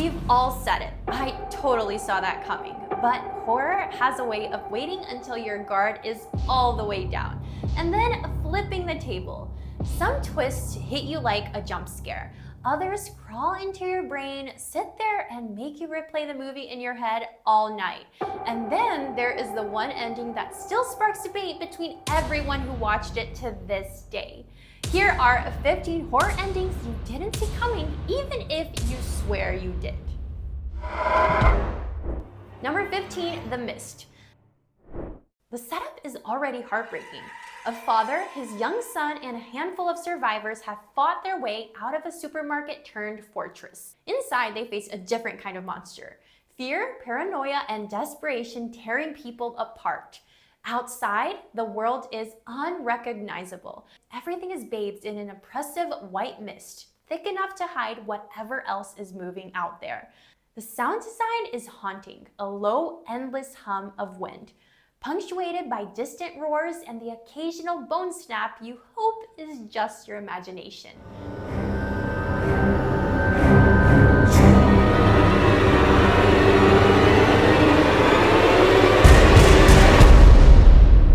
We've all said it. I totally saw that coming. But horror has a way of waiting until your guard is all the way down, and then flipping the table. Some twists hit you like a jump scare. Others crawl into your brain, sit there, and make you replay the movie in your head all night. And then there is the one ending that still sparks debate between everyone who watched it to this day. Here are 15 horror endings you didn't see coming, even if you swear you did. Number 15, The Mist. The setup is already heartbreaking. A father, his young son, and a handful of survivors have fought their way out of a supermarket turned fortress. Inside, they face a different kind of monster. Fear, paranoia, and desperation tearing people apart. Outside, the world is unrecognizable. Everything is bathed in an oppressive white mist, thick enough to hide whatever else is moving out there. The sound design is haunting, a low, endless hum of wind, punctuated by distant roars and the occasional bone snap you hope is just your imagination.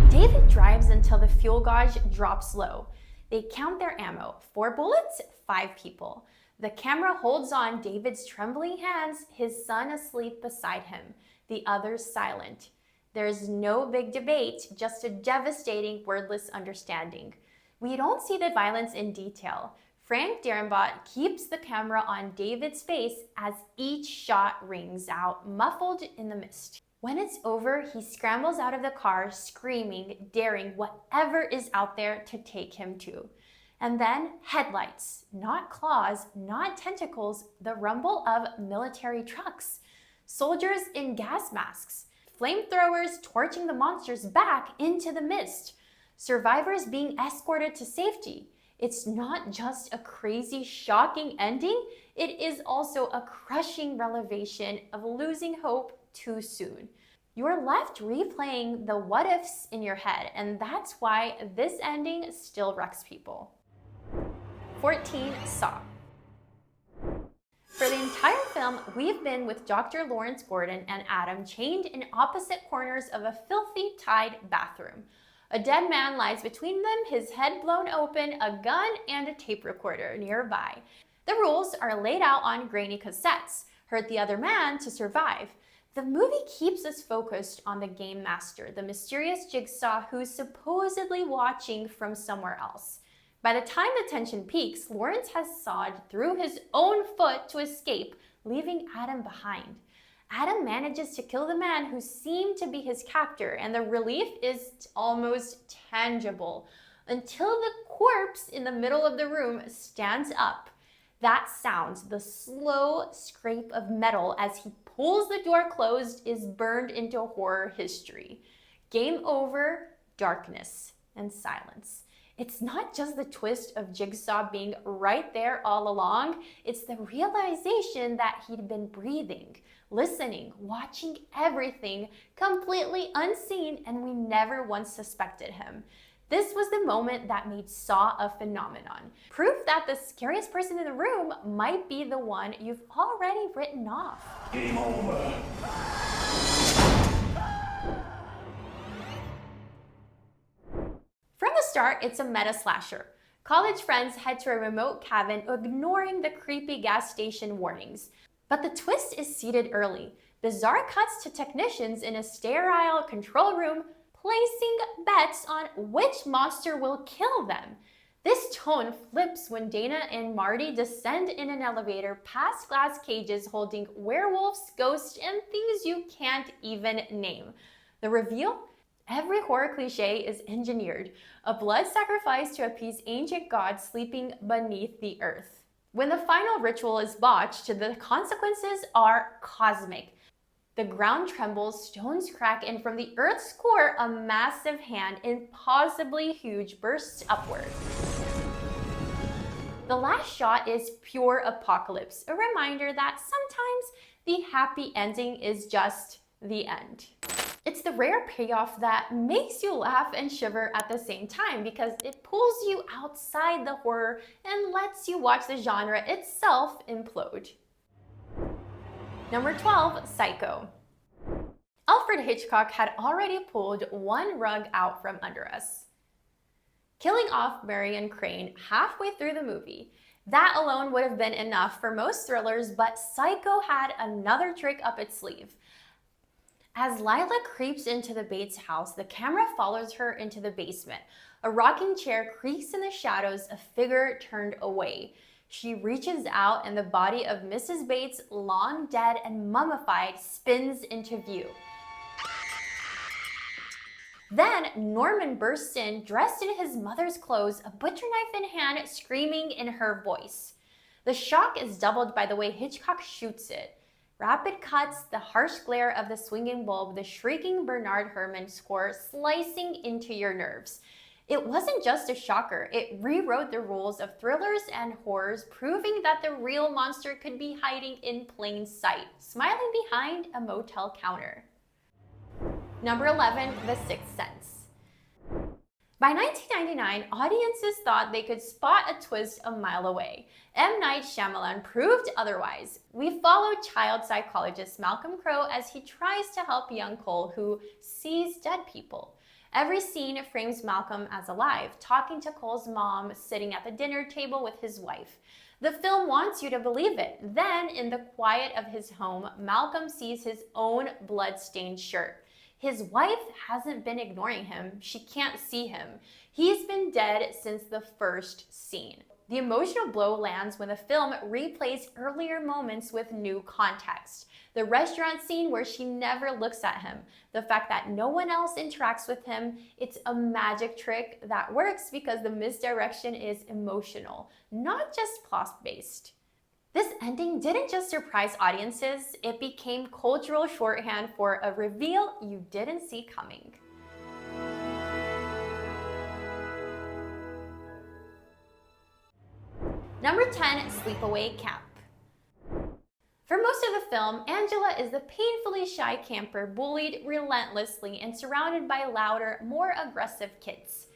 David drives until the fuel gauge drops low. They count their ammo, 4 bullets, 5 people. The camera holds on David's trembling hands, his son asleep beside him, the others silent. There's no big debate, just a devastating, wordless understanding. We don't see the violence in detail. Frank Darabont keeps the camera on David's face as each shot rings out, muffled in the mist. When it's over, he scrambles out of the car, screaming, daring whatever is out there to take him to. And then headlights, not claws, not tentacles, the rumble of military trucks, soldiers in gas masks, flamethrowers torching the monsters back into the mist, survivors being escorted to safety. It's not just a crazy, shocking ending, it is also a crushing revelation of losing hope too soon. You're left replaying the what ifs in your head, and that's why this ending still wrecks people. 14, Saw. For the entire film, we've been with Dr. Lawrence Gordon and Adam chained in opposite corners of a filthy, tied bathroom. A dead man lies between them, his head blown open, a gun and a tape recorder nearby. The rules are laid out on grainy cassettes. Hurt the other man to survive. The movie keeps us focused on the game master, the mysterious Jigsaw who's supposedly watching from somewhere else. By the time the tension peaks, Lawrence has sawed through his own foot to escape, leaving Adam behind. Adam manages to kill the man who seemed to be his captor, and the relief is almost tangible, until the corpse in the middle of the room stands up. That sound, the slow scrape of metal as he pulls the door closed, is burned into horror history. Game over, darkness, and silence. It's not just the twist of Jigsaw being right there all along, it's the realization that he'd been breathing, listening, watching everything, completely unseen, and we never once suspected him. This was the moment that made Saw a phenomenon. Proof that the scariest person in the room might be the one you've already written off. Game over. From the start, it's a meta slasher. College friends head to a remote cabin, ignoring the creepy gas station warnings. But the twist is seeded early. Bizarre cuts to technicians in a sterile control room, placing bets on which monster will kill them. This tone flips when Dana and Marty descend in an elevator past glass cages holding werewolves, ghosts, and things you can't even name. The reveal? Every horror cliche is engineered, a blood sacrifice to appease ancient gods sleeping beneath the earth. When the final ritual is botched, the consequences are cosmic. The ground trembles, stones crack, and from the earth's core, a massive hand, impossibly huge, bursts upward. The last shot is pure apocalypse, a reminder that sometimes the happy ending is just the end. It's the rare payoff that makes you laugh and shiver at the same time because it pulls you outside the horror and lets you watch the genre itself implode. Number 12, Psycho. Alfred Hitchcock had already pulled one rug out from under us, killing off Marion Crane halfway through the movie. That alone would have been enough for most thrillers, but Psycho had another trick up its sleeve. As Lila creeps into the Bates house, the camera follows her into the basement. A rocking chair creaks in the shadows, a figure turned away. She reaches out and the body of Mrs. Bates, long dead and mummified, spins into view. Then Norman bursts in, dressed in his mother's clothes, a butcher knife in hand, screaming in her voice. The shock is doubled by the way Hitchcock shoots it. Rapid cuts, the harsh glare of the swinging bulb, the shrieking Bernard Herrmann score slicing into your nerves. It wasn't just a shocker, it rewrote the rules of thrillers and horrors, proving that the real monster could be hiding in plain sight, smiling behind a motel counter. Number 11, The Sixth Sense. By 1999, audiences thought they could spot a twist a mile away. M. Night Shyamalan proved otherwise. We follow child psychologist Malcolm Crowe as he tries to help young Cole, who sees dead people. Every scene frames Malcolm as alive, talking to Cole's mom, sitting at the dinner table with his wife. The film wants you to believe it. Then, in the quiet of his home, Malcolm sees his own blood-stained shirt. His wife hasn't been ignoring him. She can't see him. He's been dead since the first scene. The emotional blow lands when the film replays earlier moments with new context. The restaurant scene where she never looks at him. The fact that no one else interacts with him. It's a magic trick that works because the misdirection is emotional, not just plot-based. This ending didn't just surprise audiences, it became cultural shorthand for a reveal you didn't see coming. Number 10, Sleepaway Camp. For most of the film, Angela is the painfully shy camper bullied relentlessly and surrounded by louder, more aggressive kids.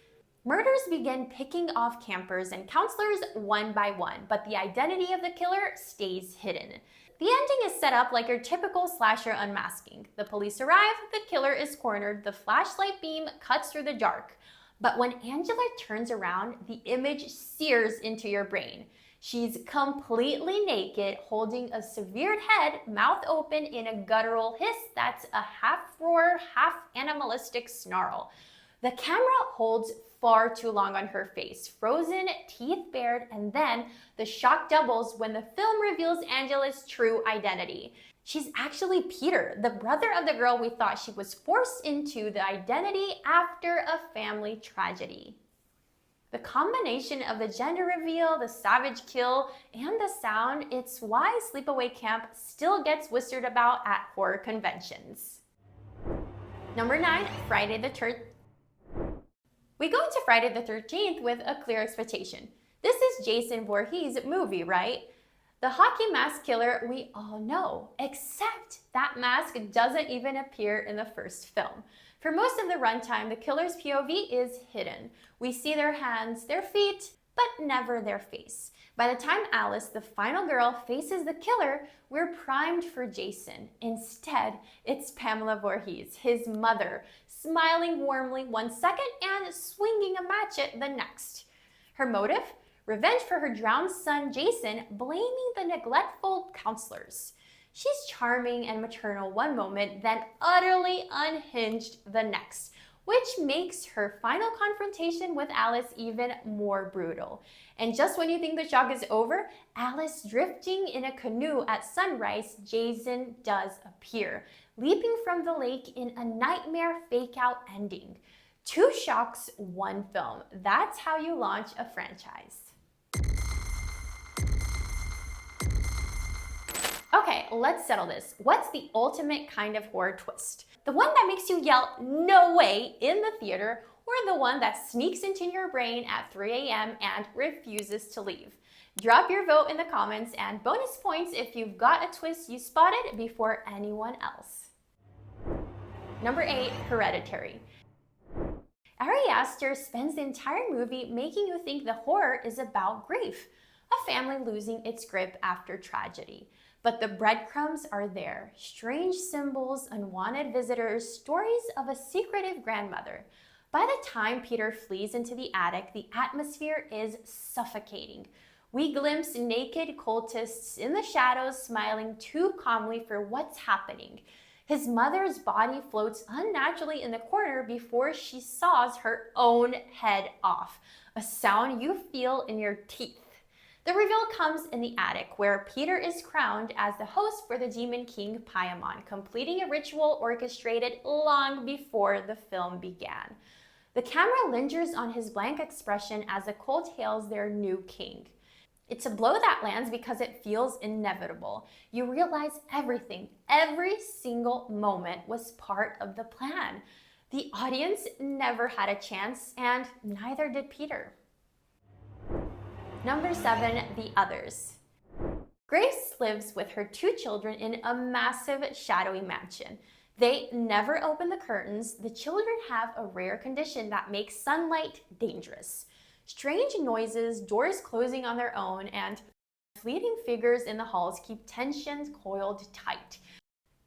Murders begin picking off campers and counselors one by one, but the identity of the killer stays hidden. The ending is set up like your typical slasher unmasking. The police arrive, the killer is cornered, the flashlight beam cuts through the dark. But when Angela turns around, the image sears into your brain. She's completely naked, holding a severed head, mouth open in a guttural hiss that's a half-roar, half-animalistic snarl. The camera holds far too long on her face, frozen, teeth bared, and then the shock doubles when the film reveals Angela's true identity. She's actually Peter, the brother of the girl we thought she was forced into the identity after a family tragedy. The combination of the gender reveal, the savage kill, and the sound, it's why Sleepaway Camp still gets whispered about at horror conventions. Number 9, Friday the 13th. We go into Friday the 13th with a clear expectation. This is Jason Voorhees' movie, right? The hockey mask killer we all know, except that mask doesn't even appear in the first film. For most of the runtime, the killer's POV is hidden. We see their hands, their feet, but never their face. By the time Alice, the final girl, faces the killer, we're primed for Jason. Instead, it's Pamela Voorhees, his mother, smiling warmly one second and swinging a matchet the next. Her motive? Revenge for her drowned son Jason, blaming the neglectful counselors. She's charming and maternal one moment, then utterly unhinged the next, which makes her final confrontation with Alice even more brutal. And just when you think the shock is over, Alice drifting in a canoe at sunrise, Jason does appear, leaping from the lake in a nightmare fake-out ending. 2 shocks, 1 film. That's how you launch a franchise. Okay, let's settle this. What's the ultimate kind of horror twist? The one that makes you yell, "No way," in the theater, or the one that sneaks into your brain at 3 a.m. and refuses to leave? Drop your vote in the comments, and bonus points if you've got a twist you spotted before anyone else. Number 8, Hereditary. Ari Aster spends the entire movie making you think the horror is about grief, a family losing its grip after tragedy. But the breadcrumbs are there. Strange symbols, unwanted visitors, stories of a secretive grandmother. By the time Peter flees into the attic, the atmosphere is suffocating. We glimpse naked cultists in the shadows smiling too calmly for what's happening. His mother's body floats unnaturally in the corner before she saws her own head off, a sound you feel in your teeth. The reveal comes in the attic, where Peter is crowned as the host for the Demon King Paimon, completing a ritual orchestrated long before the film began. The camera lingers on his blank expression as the cult hails their new king. It's a blow that lands because it feels inevitable. You realize everything, every single moment was part of the plan. The audience never had a chance, and neither did Peter. Number 7, The Others. Grace lives with her 2 children in a massive, shadowy mansion. They never open the curtains. The children have a rare condition that makes sunlight dangerous. Strange noises, doors closing on their own, and fleeting figures in the halls keep tensions coiled tight.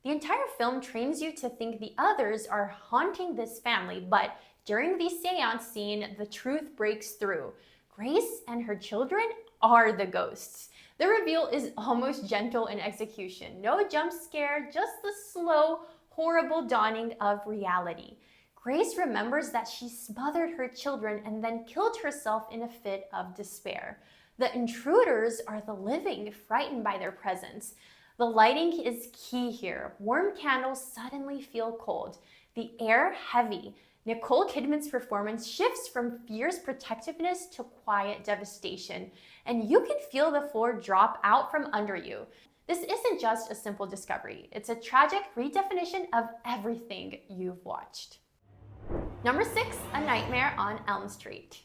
The entire film trains you to think the others are haunting this family, but during the seance scene, the truth breaks through. Grace and her children are the ghosts. The reveal is almost gentle in execution. No jump scare, just the slow, horrible dawning of reality. Grace remembers that she smothered her children and then killed herself in a fit of despair. The intruders are the living, frightened by their presence. The lighting is key here. Warm candles suddenly feel cold. The air heavy. Nicole Kidman's performance shifts from fierce protectiveness to quiet devastation, and you can feel the floor drop out from under you. This isn't just a simple discovery. It's a tragic redefinition of everything you've watched. Number 6, A Nightmare on Elm Street.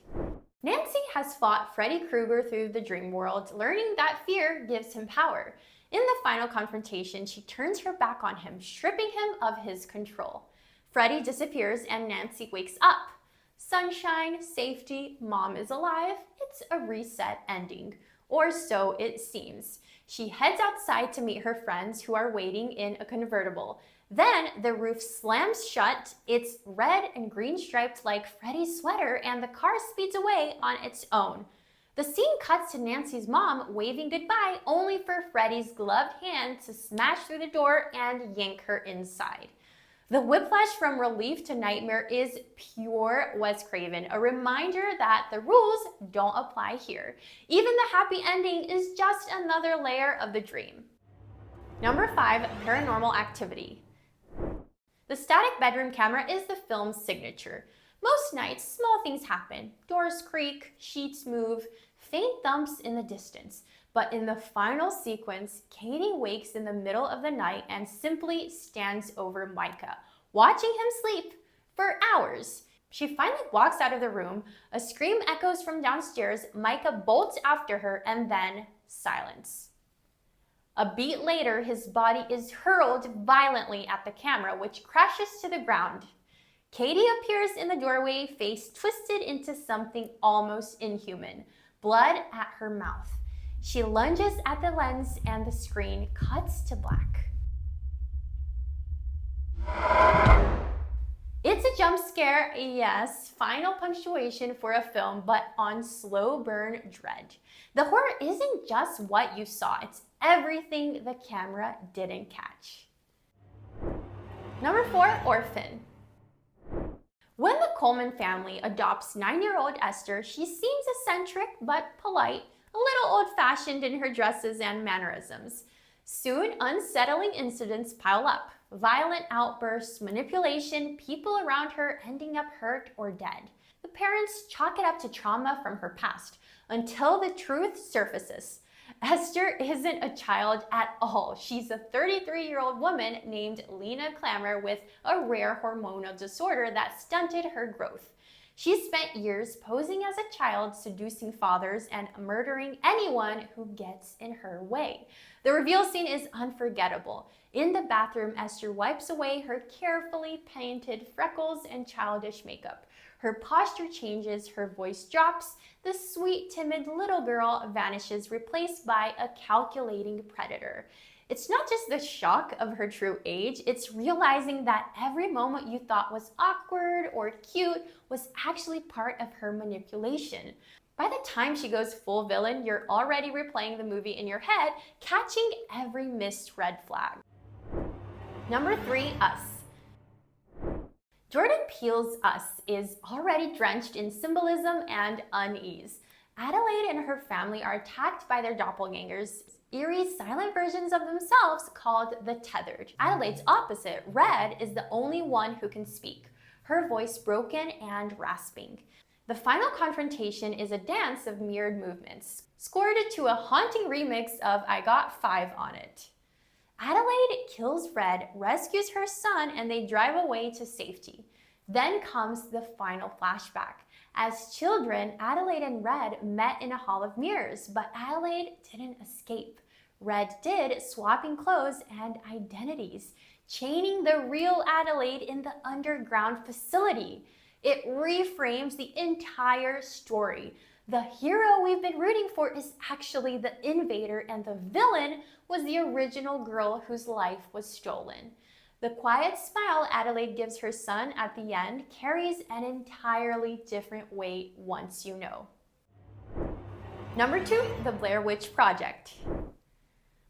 Nancy has fought Freddy Krueger through the dream world, learning that fear gives him power. In the final confrontation, she turns her back on him, stripping him of his control. Freddy disappears and Nancy wakes up. Sunshine, safety, mom is alive. It's a reset ending. Or so it seems. She heads outside to meet her friends who are waiting in a convertible. Then the roof slams shut. It's red and green striped like Freddy's sweater, and the car speeds away on its own. The scene cuts to Nancy's mom waving goodbye, only for Freddy's gloved hand to smash through the door and yank her inside. The whiplash from relief to nightmare is pure Wes Craven, a reminder that the rules don't apply here. Even the happy ending is just another layer of the dream. Number 5, Paranormal Activity. The static bedroom camera is the film's signature. Most nights, small things happen. Doors creak, sheets move, faint thumps in the distance. But in the final sequence, Katie wakes in the middle of the night and simply stands over Micah, watching him sleep for hours. She finally walks out of the room. A scream echoes from downstairs. Micah bolts after her, and then silence. A beat later, his body is hurled violently at the camera, which crashes to the ground. Katie appears in the doorway, face twisted into something almost inhuman, blood at her mouth. She lunges at the lens and the screen cuts to black. It's a jump scare, yes, final punctuation for a film, but on slow burn dread. The horror isn't just what you saw, it's everything the camera didn't catch. Number 4, Orphan. When the Coleman family adopts 9-year-old Esther, she seems eccentric but polite, a little old-fashioned in her dresses and mannerisms. Soon, unsettling incidents pile up. Violent outbursts, manipulation, people around her ending up hurt or dead. The parents chalk it up to trauma from her past, until the truth surfaces. Esther isn't a child at all. She's a 33-year-old woman named Lena Klammer with a rare hormonal disorder that stunted her growth. She spent years posing as a child, seducing fathers and murdering anyone who gets in her way. The reveal scene is unforgettable. In the bathroom, Esther wipes away her carefully painted freckles and childish makeup. Her posture changes, her voice drops. The sweet, timid little girl vanishes, replaced by a calculating predator. It's not just the shock of her true age, it's realizing that every moment you thought was awkward or cute was actually part of her manipulation. By the time she goes full villain, you're already replaying the movie in your head, catching every missed red flag. Number 3, Us. Jordan Peele's Us is already drenched in symbolism and unease. Adelaide and her family are attacked by their doppelgangers, eerie, silent versions of themselves called the Tethered. Adelaide's opposite, Red, is the only one who can speak, her voice broken and rasping. The final confrontation is a dance of mirrored movements, scored to a haunting remix of I Got 5 on It. Adelaide kills Red, rescues her son, and they drive away to safety. Then comes the final flashback. As children, Adelaide and Red met in a hall of mirrors, but Adelaide didn't escape. Red did, swapping clothes and identities, chaining the real Adelaide in the underground facility. It reframes the entire story. The hero we've been rooting for is actually the invader, and the villain was the original girl whose life was stolen. The quiet smile Adelaide gives her son at the end carries an entirely different weight once you know. Number 2, The Blair Witch Project.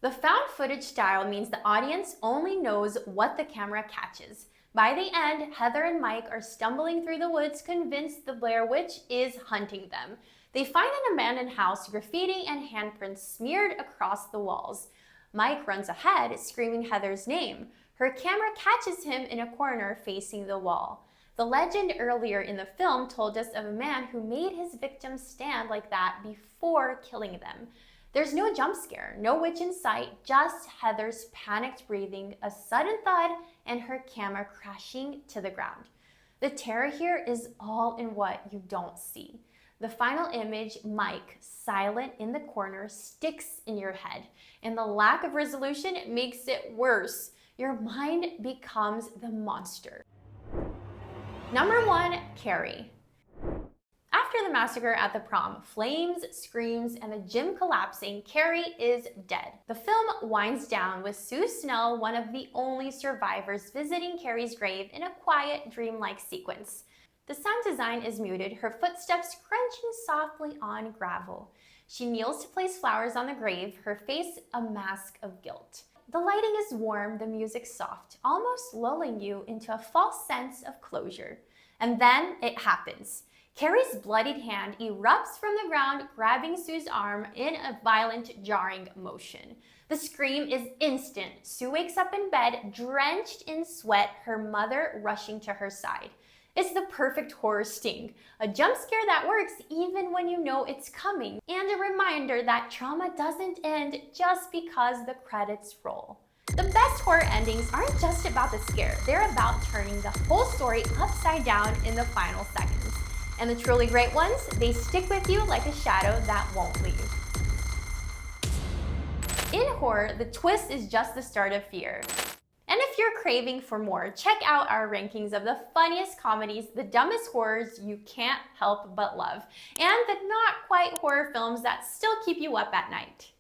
The found footage style means the audience only knows what the camera catches. By the end, Heather and Mike are stumbling through the woods convinced the Blair Witch is hunting them. They find an abandoned house, graffiti and handprints smeared across the walls. Mike runs ahead, screaming Heather's name. Her camera catches him in a corner facing the wall. The legend earlier in the film told us of a man who made his victims stand like that before killing them. There's no jump scare, no witch in sight, just Heather's panicked breathing, a sudden thud, and her camera crashing to the ground. The terror here is all in what you don't see. The final image, Mike, silent in the corner, sticks in your head, and the lack of resolution makes it worse. Your mind becomes the monster. Number 1, Carrie. After the massacre at the prom, flames, screams, and the gym collapsing, Carrie is dead. The film winds down with Sue Snell, one of the only survivors, visiting Carrie's grave in a quiet, dreamlike sequence. The sound design is muted, her footsteps crunching softly on gravel. She kneels to place flowers on the grave, her face a mask of guilt. The lighting is warm, the music soft, almost lulling you into a false sense of closure. And then it happens. Carrie's bloodied hand erupts from the ground, grabbing Sue's arm in a violent, jarring motion. The scream is instant. Sue wakes up in bed, drenched in sweat, her mother rushing to her side. It's the perfect horror sting, a jump scare that works even when you know it's coming, and a reminder that trauma doesn't end just because the credits roll. The best horror endings aren't just about the scare, they're about turning the whole story upside down in the final seconds. And the truly great ones, they stick with you like a shadow that won't leave. In horror, the twist is just the start of fear. And if you're craving for more, check out our rankings of the funniest comedies, the dumbest horrors you can't help but love, and the not quite horror films that still keep you up at night.